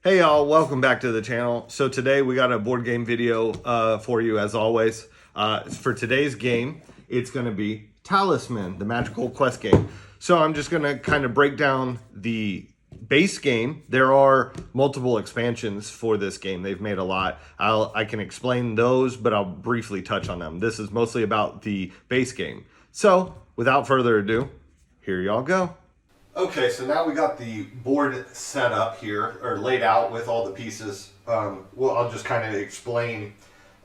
Hey y'all, welcome back to the channel. So today we got a board game video for you as always. For today's game, it's going to be Talisman, the magical quest game. So I'm just going to kind of break down the base game. There are multiple expansions for this game. They've made a lot. I can explain those, but I'll briefly touch on them. This is mostly about the base game. So without further ado, here y'all go. Okay, so now we got the board set up here, or laid out with all the pieces. Well, I'll just kind of explain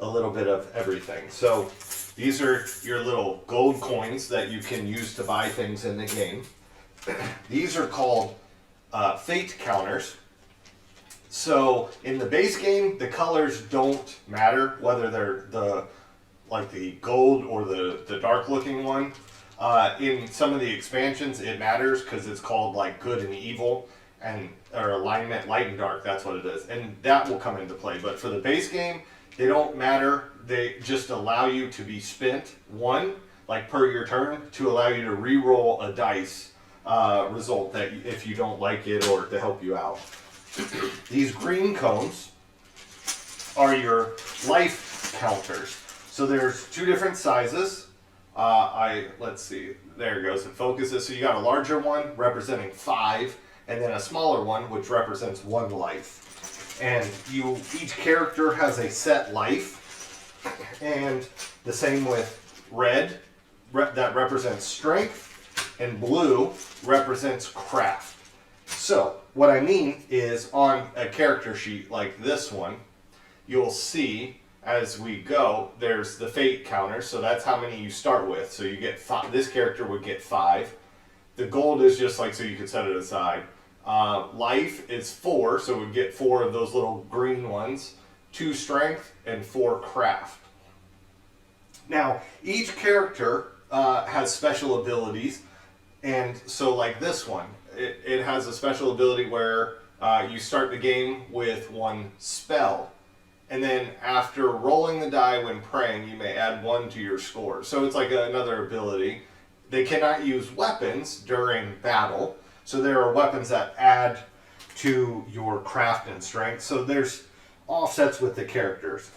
a little bit of everything. So these are your little gold coins that you can use to buy things in the game. These are called fate counters. So in the base game, the colors don't matter, whether they're the gold or the dark looking one. In some of the expansions, it matters because it's called like good and evil, or alignment, light and dark. That's what it is, and that will come into play. But for the base game, they don't matter. They just allow you to be spent one, like per your turn, to allow you to re-roll a dice result that if you don't like it or to help you out. These green cones are your life counters. So there's two different sizes. Let's see, there it goes, it focuses. So you got a larger one representing 5, and then a smaller one which represents 1 life. And each character has a set life, and the same with red, that represents strength, and blue represents craft. So what I mean is, on a character sheet like this one, you'll see as we go, there's the fate counter, so that's how many you start with. So you get 5. This character would get 5. The gold is just like, so you can set it aside. Life is 4, so we get 4 of those little green ones. 2 strength and 4 craft. Now, each character has special abilities, and so like this one, it has a special ability where you start the game with 1 spell. And then after rolling the die when praying, you may add 1 to your score. So it's like another ability. They cannot use weapons during battle. So there are weapons that add to your craft and strength. So there's offsets with the characters.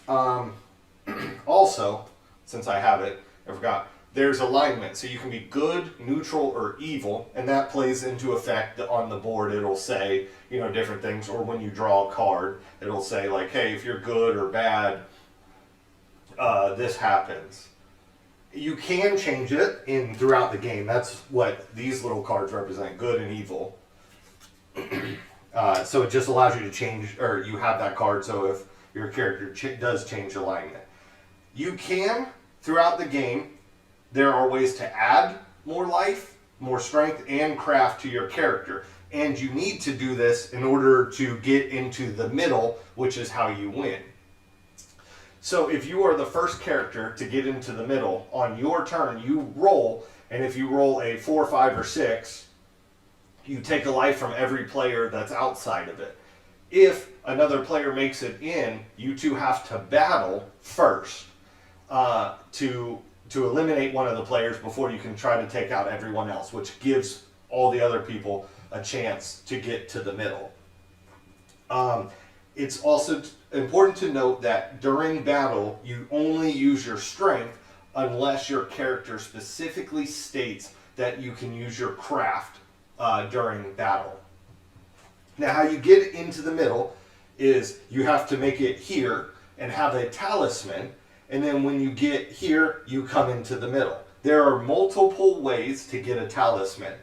Also, since I have it, I forgot, there's alignment. So you can be good, neutral, or evil. And that plays into effect on the board. It'll say, different things. Or when you draw a card, it'll say like, hey, if you're good or bad, this happens. You can change it throughout the game. That's what these little cards represent, good and evil. So it just allows you to change, or you have that card, so if your character does change alignment. You can, throughout the game, there are ways to add more life, more strength, and craft to your character. And you need to do this in order to get into the middle, which is how you win. So if you are the first character to get into the middle, on your turn you roll, and if you roll a 4, 5, or 6, you take a life from every player that's outside of it. If another player makes it in, you two have to battle first to eliminate one of the players before you can try to take out everyone else, which gives all the other people a chance to get to the middle. It's also important to note that during battle, you only use your strength unless your character specifically states that you can use your craft during battle. Now, how you get into the middle is you have to make it here and have a talisman, and then when you get here, you come into the middle. There are multiple ways to get a talisman.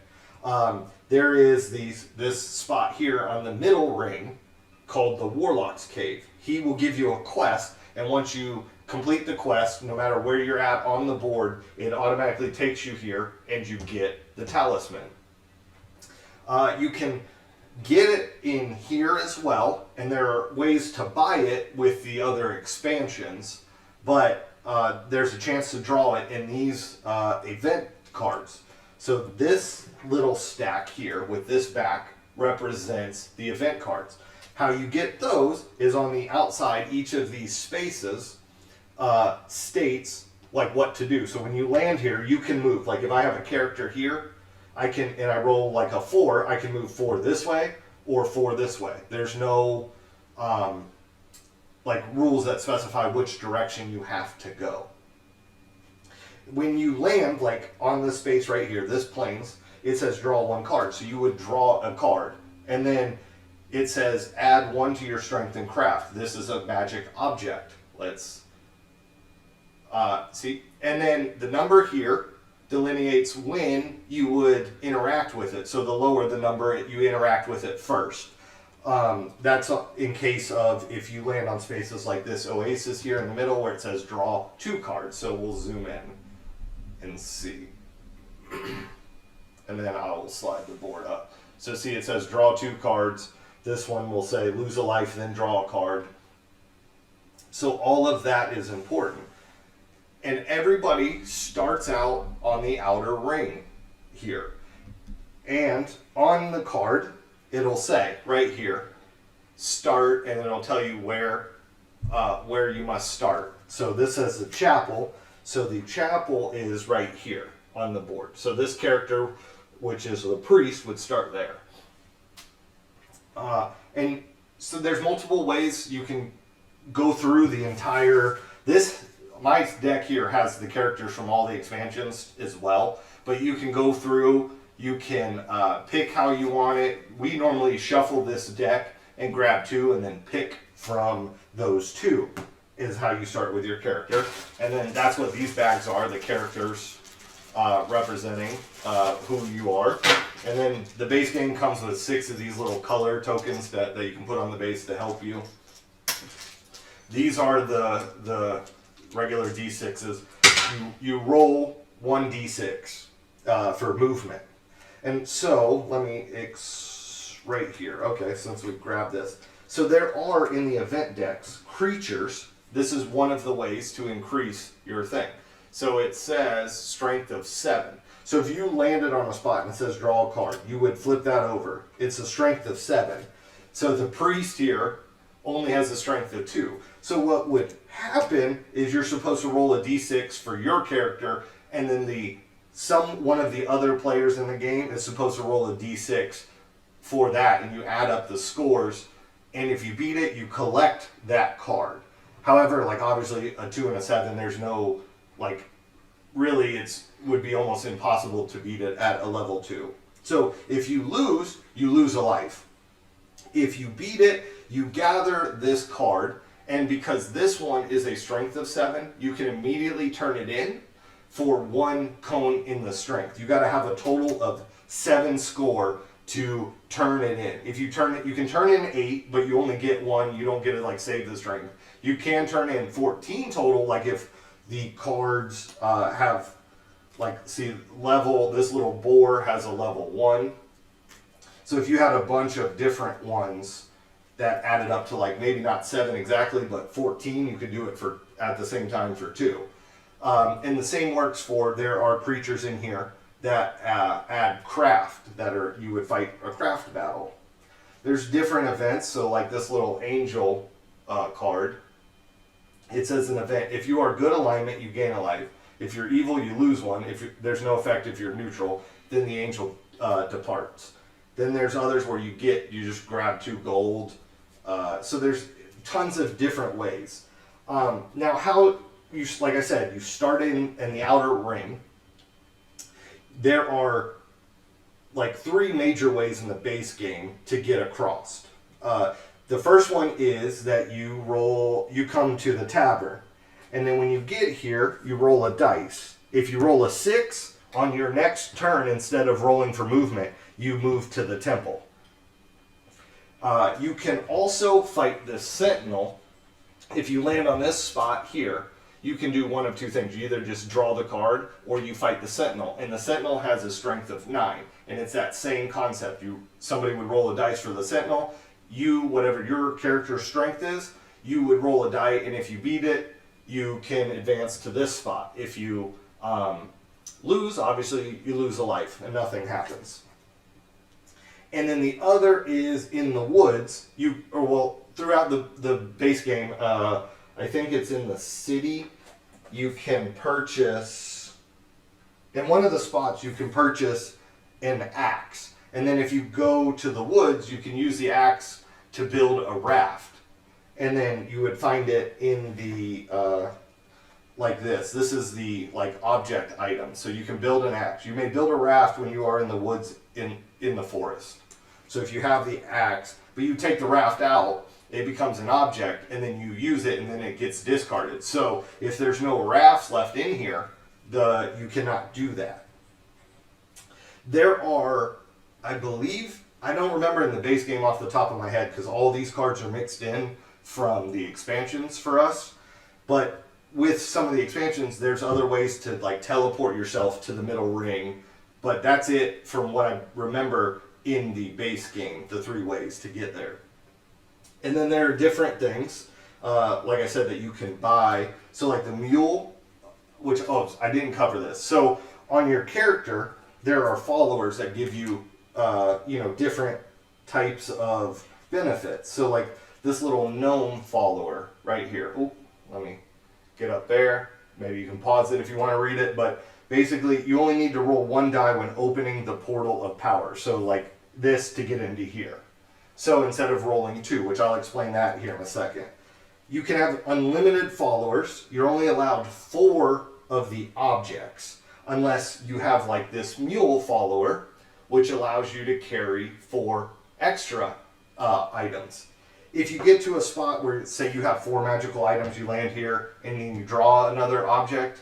There is this spot here on the middle ring called the Warlock's Cave. He will give you a quest, and once you complete the quest, no matter where you're at on the board, it automatically takes you here, and you get the talisman. You can get it in here as well, and there are ways to buy it with the other expansions, but there's a chance to draw it in these event cards. So this little stack here with this back represents the event cards. How you get those is on the outside. Each of these spaces states like what to do. So when you land here, you can move. Like if I have a character here, and I roll like a 4, I can move 4 this way or 4 this way. There's no like rules that specify which direction you have to go. When you land, like on this space right here, this plains, it says draw 1 card. So you would draw a card, and then it says add 1 to your strength and craft. This is a magic object. Let's see. And then the number here delineates when you would interact with it. So the lower the number, you interact with it first. That's in case of if you land on spaces like this oasis here in the middle where it says draw 2 cards. So we'll zoom in and see. And then I will slide the board up. So see, it says draw 2 cards. This one will say lose a life, then draw a card. So all of that is important. And everybody starts out on the outer ring here. And on the card, it'll say right here, start, and it'll tell you where you must start. So this says the chapel. So the chapel is right here on the board. So this character, which is the priest, would start there. And so there's multiple ways you can go through the entire, my deck here has the characters from all the expansions as well, but you can go through, you can pick how you want it. We normally shuffle this deck and grab 2 and then pick from those 2 is how you start with your character. And then that's what these bags are, the characters representing who you are. And then the base game comes with 6 of these little color tokens that you can put on the base to help you. These are the regular D6s. You roll 1 D6 for movement. And so, let me, right here. Okay, since we grabbed this. So there are in the event decks, creatures. This is one of the ways to increase your thing. So it says strength of 7. So if you landed on a spot and it says draw a card, you would flip that over. It's a strength of 7. So the priest here only has a strength of 2. So what would happen is you're supposed to roll a d6 for your character, and then one of the other players in the game is supposed to roll a d6 for that, and you add up the scores, and if you beat it, you collect that card. However, like obviously a 2 and a 7, there's no, like, really would be almost impossible to beat it at a level 2. So if you lose a life. If you beat it, you gather this card, and because this one is a strength of 7, you can immediately turn it in for 1 cone in the strength. You got to have a total of 7 score to turn it in. If you turn it, you can turn in 8, but you only get 1. You don't get to like save the strength. You can turn in 14 total, like if the cards have, like, see, level, this little boar has a level 1. So if you had a bunch of different ones that added up to, like, maybe not 7 exactly, but 14, you could do it for at the same time for 2. And the same works for, there are creatures in here that add craft, you would fight a craft battle. There's different events, so like this little angel card, it says an event, if you are good alignment, you gain a life. If you're evil, you lose 1. There's no effect if you're neutral, then the angel departs. Then there's others where you just grab 2 gold. So there's tons of different ways. Now how, like I said, you start in the outer ring. There are like 3 major ways in the base game to get across. The first one is that you come to the tavern. And then when you get here, you roll a dice. If you roll a 6, on your next turn, instead of rolling for movement, you move to the temple. You can also fight the sentinel. If you land on this spot here, you can do one of 2 things. You either just draw the card, or you fight the sentinel. And the sentinel has a strength of 9. And it's that same concept. Somebody would roll a dice for the sentinel. Whatever your character's strength is, you would roll a die, and if you beat it, you can advance to this spot. If you lose, obviously you lose a life and nothing happens. And then the other is in the woods. Throughout the base game, I think it's in the city, you can purchase, in one of the spots you can purchase an axe. And then if you go to the woods, you can use the axe to build a raft. And then you would find it in the, like this. This is the like object item. So you can build an axe. You may build a raft when you are in the woods in the forest. So if you have the axe, but you take the raft out, it becomes an object, and then you use it, and then it gets discarded. So if there's no rafts left in here, you cannot do that. There are, I believe, I don't remember in the base game off the top of my head because all these cards are mixed in from the expansions for us. But with some of the expansions, there's other ways to like teleport yourself to the middle ring. But that's it from what I remember in the base game, the 3 ways to get there. And then there are different things, like I said, that you can buy. So like the mule, which, oh, I didn't cover this. So on your character, there are followers that give you, different types of benefits. So like this little gnome follower right here. Ooh, let me get up there. Maybe you can pause it if you want to read it. But basically, you only need to roll 1 die when opening the portal of power. So like this to get into here. So instead of rolling 2, which I'll explain that here in a second. You can have unlimited followers. You're only allowed 4 of the objects, unless you have like this mule follower, which allows you to carry 4 extra items. If you get to a spot where, say you have 4 magical items, you land here, and then you draw another object,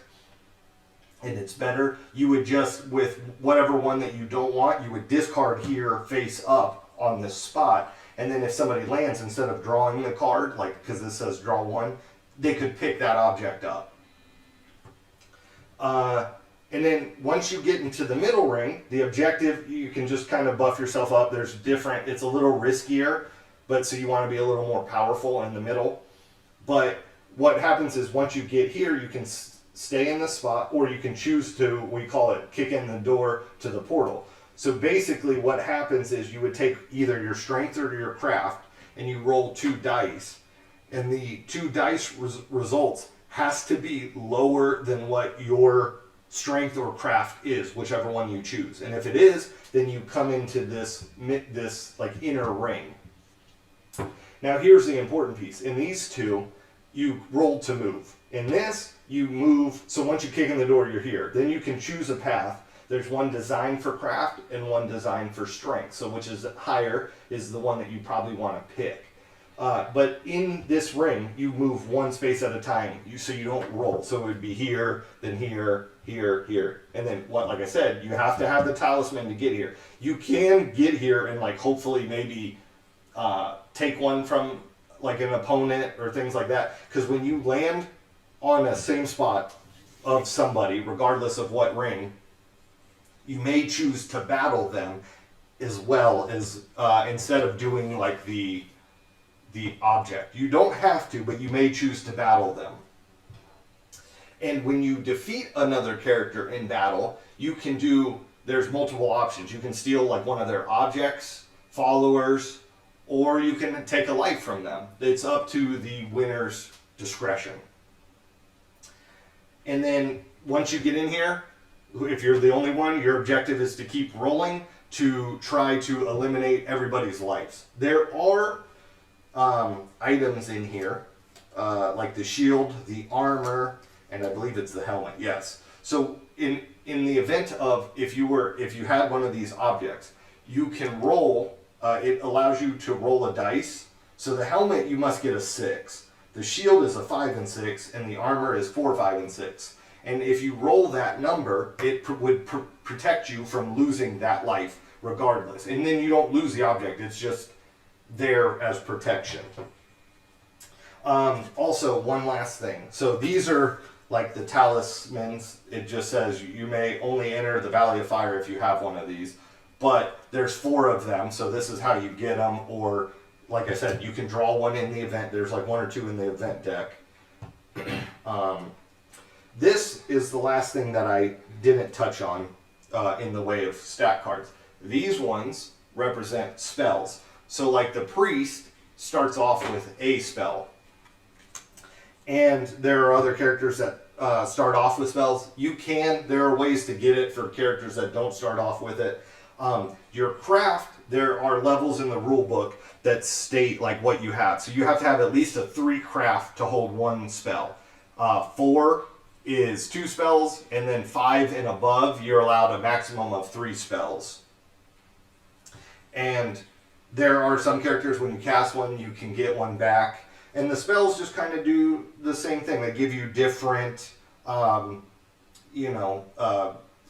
and it's better, you would just, with whatever one that you don't want, you would discard here face up on this spot, and then if somebody lands, instead of drawing the card, like because this says draw 1, they could pick that object up. And then once you get into the middle ring, the objective, you can just kind of buff yourself up. There's different, it's a little riskier, but so you want to be a little more powerful in the middle. But what happens is once you get here, you can stay in the spot, or you can choose to, we call it kick in the door to the portal. So basically what happens is you would take either your strength or your craft, and you roll 2 dice. And the 2 dice results has to be lower than what your strength or craft is, whichever one you choose. And if it is, then you come into this like inner ring. Now here's the important piece. In these 2, you roll to move. In this, you move, so once you kick in the door, you're here. Then you can choose a path. There's one designed for craft and one designed for strength. So which is higher is the one that you probably want to pick. But in this ring, you move 1 space at a time, so you don't roll. So it would be here, then here, here, here. And then, like I said, you have to have the talisman to get here. You can get here and like hopefully maybe take one from like an opponent or things like that. Because when you land on a same spot of somebody, regardless of what ring, you may choose to battle them as well as instead of doing like the object. You don't have to, but you may choose to battle them. And when you defeat another character in battle, you can do, there's multiple options. You can steal like one of their objects, followers, or you can take a life from them. It's up to the winner's discretion. And then once you get in here, if you're the only one, your objective is to keep rolling to try to eliminate everybody's lives. There are items in here, like the shield, the armor, and I believe it's the helmet. Yes. So in the event of if you had one of these objects, you can roll. It allows you to roll a dice. So the helmet, you must get a 6. The shield is a 5 and 6, and the armor is 4, 5, and 6. And if you roll that number, it would protect you from losing that life regardless. And then you don't lose the object. It's just there as protection. Also, one last thing. So these are like the talismans. It just says you may only enter the Valley of Fire if you have one of these. But there's 4 of them, so this is how you get them. Or, like I said, you can draw one in the event. There's like 1 or 2 in the event deck. This is the last thing that I didn't touch on in the way of stat cards. These ones represent spells. So like the priest starts off with a spell. And there are other characters that start off with spells. There are ways to get it for characters that don't start off with it. Your craft, there are levels in the rule book that state like what you have. So you have to have at least a 3 craft to hold 1 spell. 4 is 2 spells, and then 5 and above, you're allowed a maximum of 3 spells. And there are some characters, when you cast one, you can get one back. And the spells just kind of do the same thing. They give you different,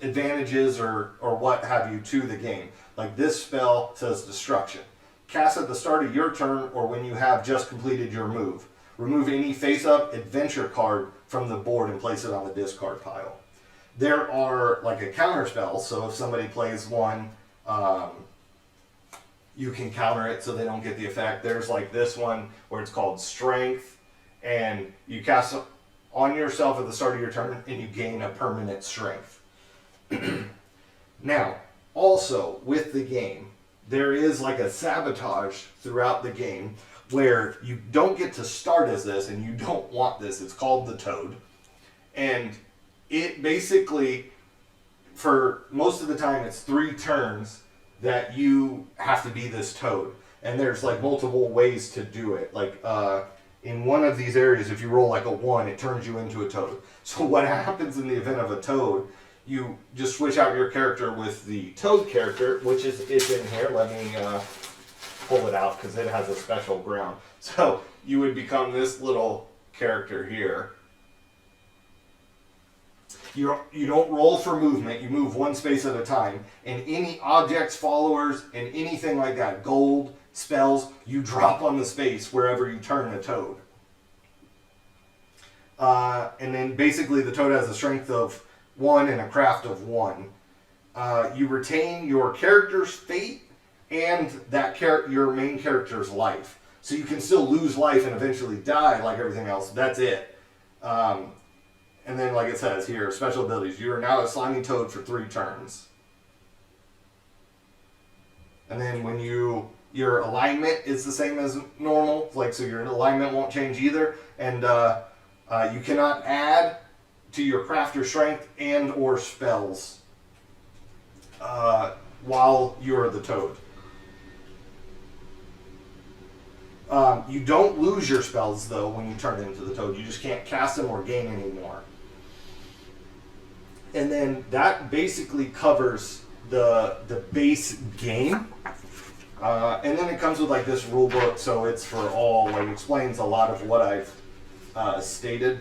advantages or what have you to the game. Like this spell says Destruction. Cast at the start of your turn or when you have just completed your move. Remove any face-up adventure card from the board and place it on the discard pile. There are like a counter spell, so if somebody plays one, you can counter it so they don't get the effect. There's like this one where it's called Strength, and you cast it on yourself at the start of your turn and you gain a permanent strength. Now, also with the game, there is like a sabotage throughout the game where you don't get to start as this and you don't want this. It's called the Toad. And it basically, for most of the time, it's 3 turns that you have to be this Toad. And there's like multiple ways to do it. Like in one of these areas, if you roll like a 1, it turns you into a Toad. So what happens in the event of a Toad, you just switch out your character with the Toad character, which is it's in here. Let me pull it out because it has a special ground. So you would become this little character here. You don't roll for movement. You move 1 space at a time. And any objects, followers, and anything like that, gold, spells, you drop on the space wherever you turn a Toad. And then basically the Toad has a strength of 1 and a craft of 1. You retain your character's fate and that your main character's life. So you can still lose life and eventually die like everything else. That's it. And then, like it says here, special abilities. You are now a slimy Toad for 3 turns. And then when your alignment is the same as normal, like so your alignment won't change either. And you cannot add to your craft or strength and or spells while you're the Toad. You don't lose your spells, though, when you turn into the Toad. You just can't cast them or gain any more. And then that basically covers the base game. And then it comes with like this rule book, so it's for all, like explains a lot of what I've stated.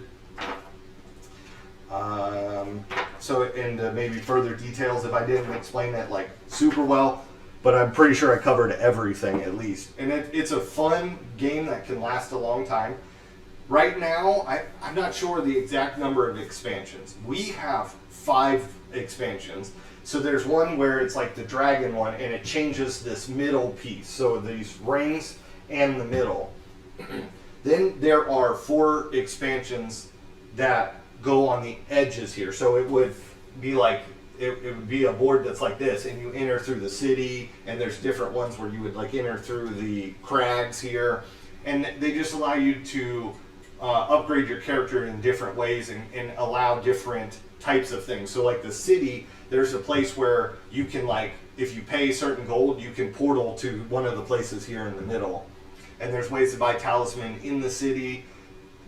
So into maybe further details if I didn't explain it like super well. But I'm pretty sure I covered everything at least. And it's a fun game that can last a long time. Right now, I'm not sure the exact number of expansions. We have 5 expansions. So there's one where it's like the dragon one, and it changes this middle piece. So these rings and the middle. Then there are 4 expansions that go on the edges here. So it would be like, it would be a board that's like this, and you enter through the city, and there's different ones where you would like enter through the crags here, and they just allow you to upgrade your character in different ways and allow different types of things. So like the city, there's a place where you can like, if you pay certain gold, you can portal to one of the places here in the middle. And there's ways to buy Talisman in the city.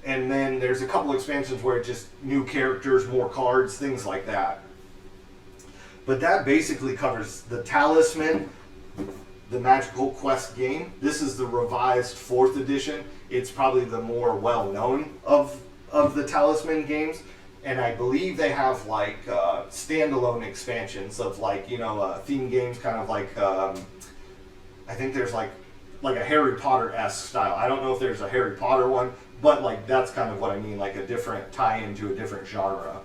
And then there's a couple expansions where it's just new characters, more cards, things like that. But that basically covers the Talisman, the Magical Quest game. This is the revised 4th edition. It's probably the more well-known of the Talisman games. And I believe they have like standalone expansions of like, theme games, kind of like, I think there's like a Harry Potter-esque style. I don't know if there's a Harry Potter one, but like that's kind of what I mean, like a different tie-in to a different genre.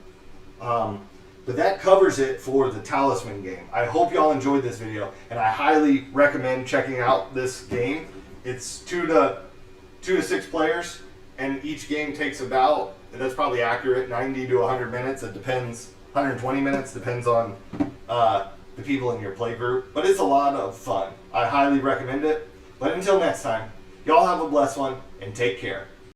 But that covers it for the Talisman game. I hope y'all enjoyed this video, and I highly recommend checking out this game. It's 2 to 6 players, and each game takes about, that's probably accurate, 90 to 100 minutes. It depends, 120 minutes, depends on the people in your play group. But it's a lot of fun. I highly recommend it. But until next time, y'all have a blessed one, and take care.